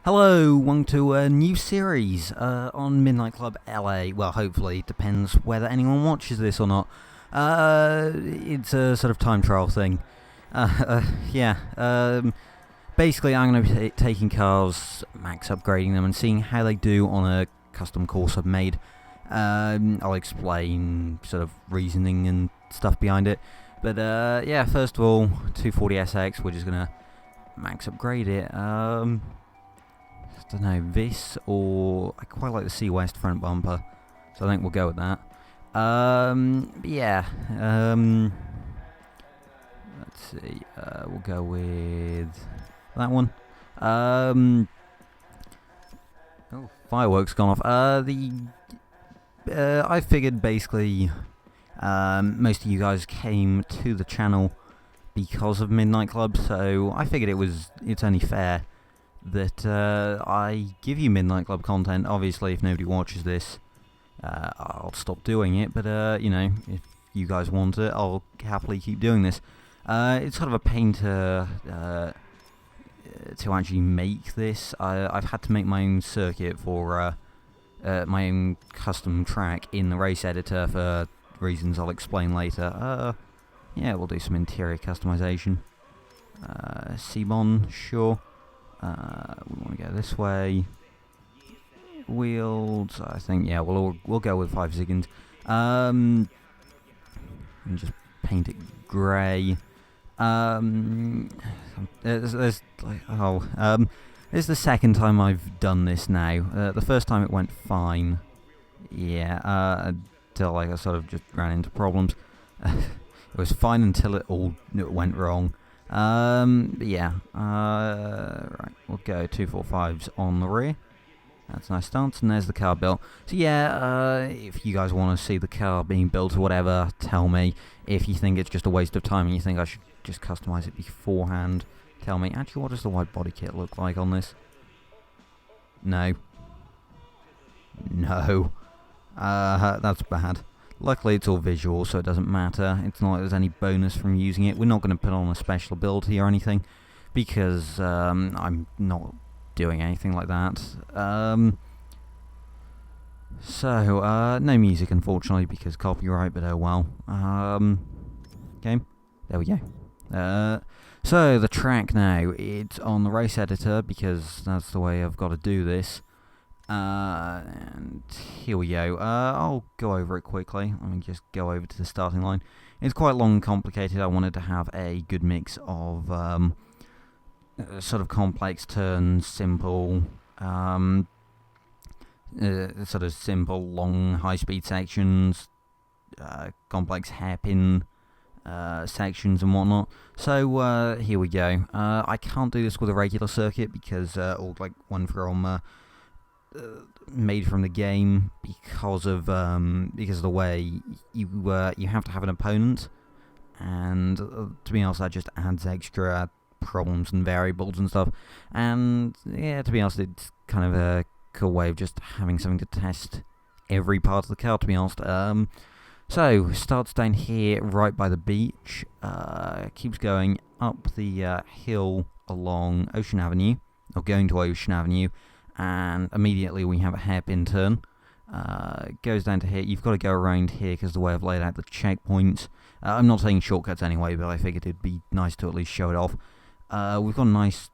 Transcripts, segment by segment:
Hello, welcome to a new series on Midnight Club LA. Well, hopefully, depends whether anyone watches this or not. It's a sort of time trial thing. Yeah. Basically, I'm going to be taking cars, max upgrading them, and seeing how they do on a custom course I've made. I'll explain sort of reasoning and stuff behind it. But yeah, first of all, 240SX, we're just going to max upgrade it. I don't know, this or I quite like the Sea West front bumper, so I think we'll go with that. Yeah. Let's see. We'll go with that one. Oh, fireworks gone off. I figured basically, most of you guys came to the channel because of Midnight Club, so I figured it's only fair that I give you Midnight Club content. Obviously, if nobody watches this, I'll stop doing it, but you know, if you guys want it, I'll happily keep doing this. It's sort of a pain to actually make this. I've had to make my own circuit for my own custom track in the race editor for reasons I'll explain later. Yeah, we'll do some interior customization. C-Bon, sure. We want to go this way. Wheels, I think, yeah, we'll go with 5 seconds. And just paint it grey. This is the second time I've done this now. The first time it went fine. Yeah, until I sort of just ran into problems. It was fine until it went wrong. Yeah, right, we'll go 245s on the rear. That's a nice stance, and there's the car built. So yeah, if you guys want to see the car being built or whatever, tell me. If you think it's just a waste of time and you think I should just customize it beforehand, tell me. Actually, what does the wide body kit look like on this? No. No. That's bad. Luckily, it's all visual, so it doesn't matter. It's not like there's any bonus from using it. We're not going to put on a special ability or anything, because I'm not doing anything like that. So, no music, unfortunately, because copyright, but oh well. Okay, there we go. So, the track now, it's on the race editor, because that's the way I've got to do this. And here we go. I'll go over it quickly. Let me just go over to the starting line. It's quite long and complicated. I wanted to have a good mix of sort of complex turns, simple, sort of simple, long, high-speed sections, complex hairpin sections and whatnot. So here we go. I can't do this with a regular circuit because or like one from made from the game because of the way you have to have an opponent, and to be honest, that just adds extra problems and variables and stuff. And yeah, to be honest, it's kind of a cool way of just having something to test every part of the car, to be honest. So starts down here, right by the beach, keeps going up the hill along Ocean Avenue, or going to Ocean Avenue. And immediately we have a hairpin turn. Goes down to here. You've got to go around here because the way I've laid out the checkpoints. I'm not saying shortcuts anyway, but I figured it'd be nice to at least show it off. We've got a nice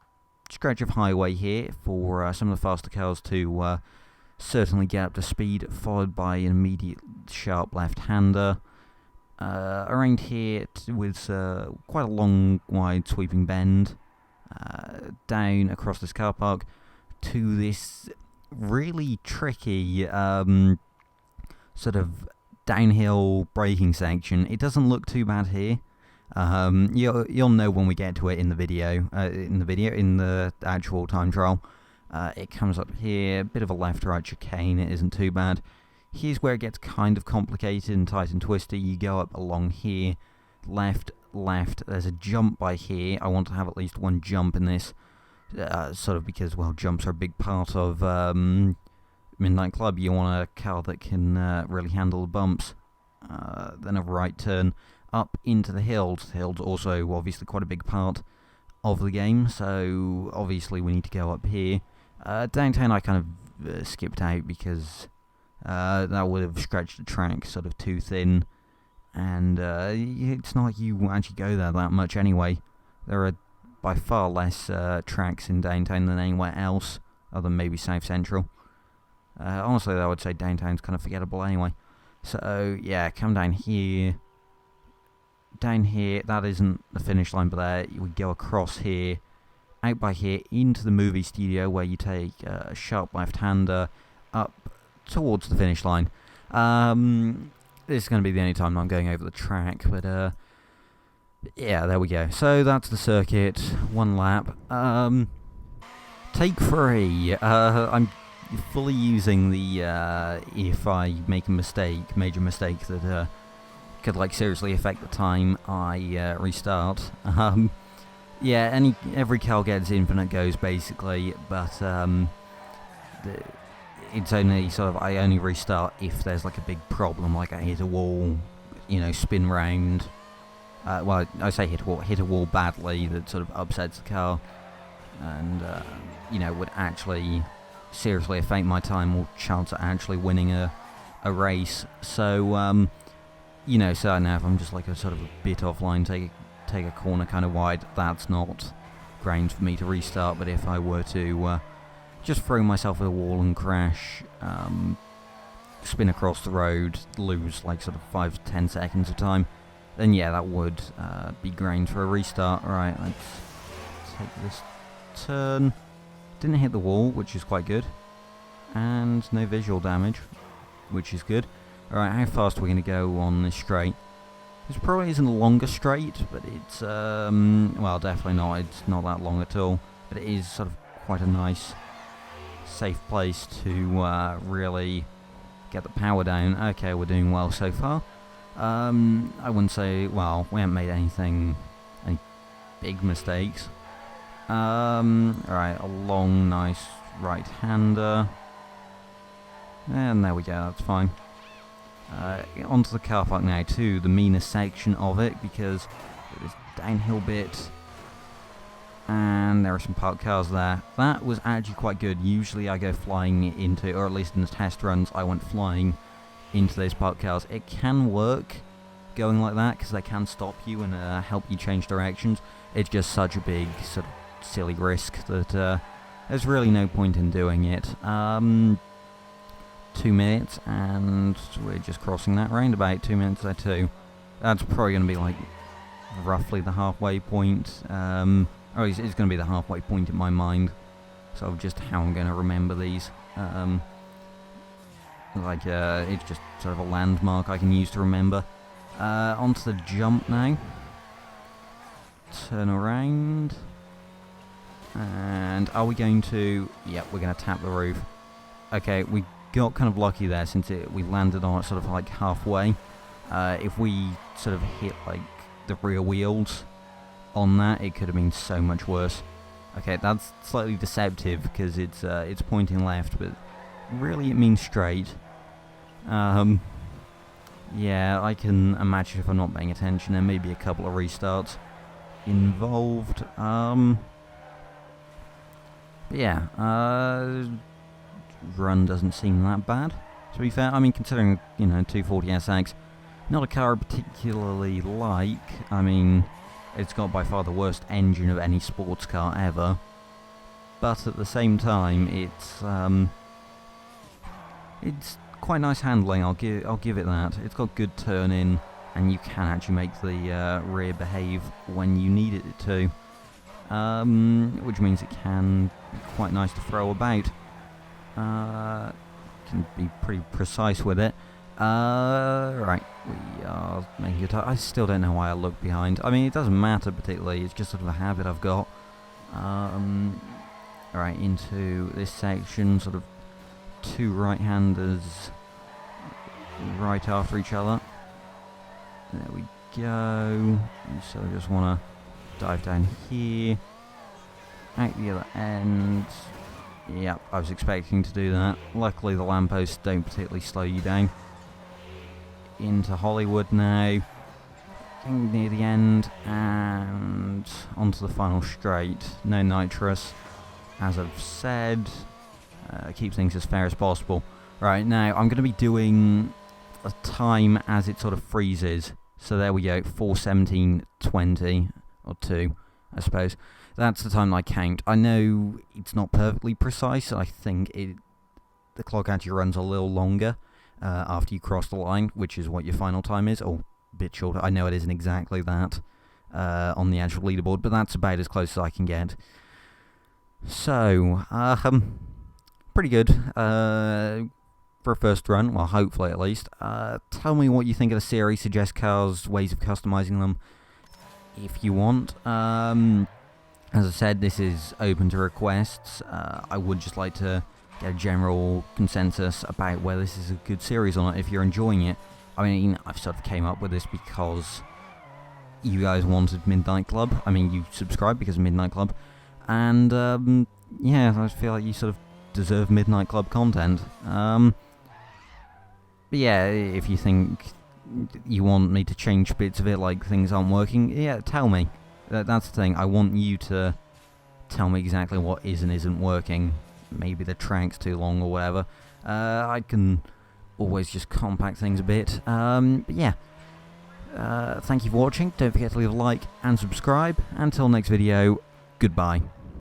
stretch of highway here for some of the faster cars to certainly get up to speed, followed by an immediate sharp left-hander. Around here with quite a long, wide, sweeping bend. Down across this car park to this really tricky sort of downhill braking section. It doesn't look too bad here. You'll know when we get to it in the video. In the actual time trial. It comes up here, a bit of a left-right chicane. It isn't too bad. Here's where it gets kind of complicated and tight and twisty. You go up along here, left. There's a jump by here. I want to have at least one jump in this. Sort of because, well, jumps are a big part of Midnight Club. You want a car that can really handle the bumps. Then a right turn up into the hills. The hills also obviously quite a big part of the game, so obviously we need to go up here. Downtown I kind of skipped out because that would have stretched the track sort of too thin, and it's not like you actually go there that much anyway. There are by far less tracks in downtown than anywhere else, other than maybe South Central. Honestly, I would say downtown's kind of forgettable anyway. So, yeah, come down here. Down here, that isn't the finish line, but there, we go across here, out by here, into the movie studio, where you take a sharp left-hander up towards the finish line. This is going to be the only time I'm going over the track, but yeah, there we go. So that's the circuit, one lap. Take 3. I'm fully using the if I make a major mistake that could like seriously affect the time I restart. Yeah, every car gets infinite goes basically, but it's only sort of I only restart if there's like a big problem, like I hit a wall, spin round. Well, I say hit a wall badly that sort of upsets the car, and would actually seriously affect my time or chance at actually winning a race. So so now if I'm just like a sort of a bit offline, take a corner kind of wide, that's not grounds for me to restart. But if I were to just throw myself at a wall and crash, spin across the road, lose like sort of 5-10 seconds of time, then yeah, that would be grounds for a restart. Alright, let's take this turn. Didn't hit the wall, which is quite good. And no visual damage, which is good. Alright, how fast are we going to go on this straight? This probably isn't the longest straight, but it's, well, definitely not. It's not that long at all. But it is sort of quite a nice, safe place to really get the power down. Okay, we're doing well so far. I wouldn't say, well, we haven't made any big mistakes. Alright, a long, nice right-hander. And there we go, that's fine. Onto the car park now, to the meanest section of it, because it is downhill bit. And there are some parked cars there. That was actually quite good. Usually I go flying into, or at least in the test runs, I went flying into those parked cars. It can work going like that, because they can stop you and help you change directions. It's just such a big, sort of silly risk that there's really no point in doing it. 2 minutes, and we're just crossing that roundabout. 2 minutes there too. That's probably going to be like roughly the halfway point. It's going to be the halfway point in my mind. So just how I'm going to remember these. It's just sort of a landmark I can use to remember. Onto the jump now. Turn around. And are we going to... Yep, we're going to tap the roof. Okay, we got kind of lucky there since we landed on it sort of like halfway. If we sort of hit like the rear wheels on that, it could have been so much worse. Okay, that's slightly deceptive because it's pointing left, but really it means straight. Yeah, I can imagine if I'm not paying attention, there may be a couple of restarts involved. But yeah, run doesn't seem that bad, to be fair. I mean, considering, 240SX, not a car I particularly like. I mean, it's got by far the worst engine of any sports car ever. But at the same time, it's quite nice handling. I'll give it that. It's got good turn-in, and you can actually make the rear behave when you need it to, which means it can be quite nice to throw about. Can be pretty precise with it. Right, we are making it. I still don't know why I look behind. I mean, it doesn't matter particularly. It's just sort of a habit I've got. Right, into this section, sort of 2 right-handers right after each other. There we go. So I just want to dive down here, out the other end. Yep, I was expecting to do that. Luckily the lampposts don't particularly slow you down. Into Hollywood now. Getting near the end, and onto the final straight. No nitrous, as I've said. keeps things as fair as possible. Right, now I'm going to be doing a time as it sort of freezes. So there we go, 4:17:20 or 2, I suppose. That's the time that I count. I know it's not perfectly precise. I think the clock actually runs a little longer after you cross the line, which is what your final time is, or a bit shorter. I know it isn't exactly that on the actual leaderboard, but that's about as close as I can get. So, pretty good for a first run, well, hopefully at least. Tell me what you think of the series, suggest cars, ways of customizing them, if you want. As I said, this is open to requests. I would just like to get a general consensus about whether this is a good series or not, if you're enjoying it. I mean, I've sort of came up with this because you guys wanted Midnight Club. I mean, you subscribed because of Midnight Club. And, yeah, I feel like you sort of deserve Midnight Club content. But yeah, if you think you want me to change bits of it, like things aren't working, yeah, tell me. That's the thing. I want you to tell me exactly what is and isn't working. Maybe the track's too long or whatever. I can always just compact things a bit. But yeah. Thank you for watching. Don't forget to leave a like and subscribe. Until next video, goodbye.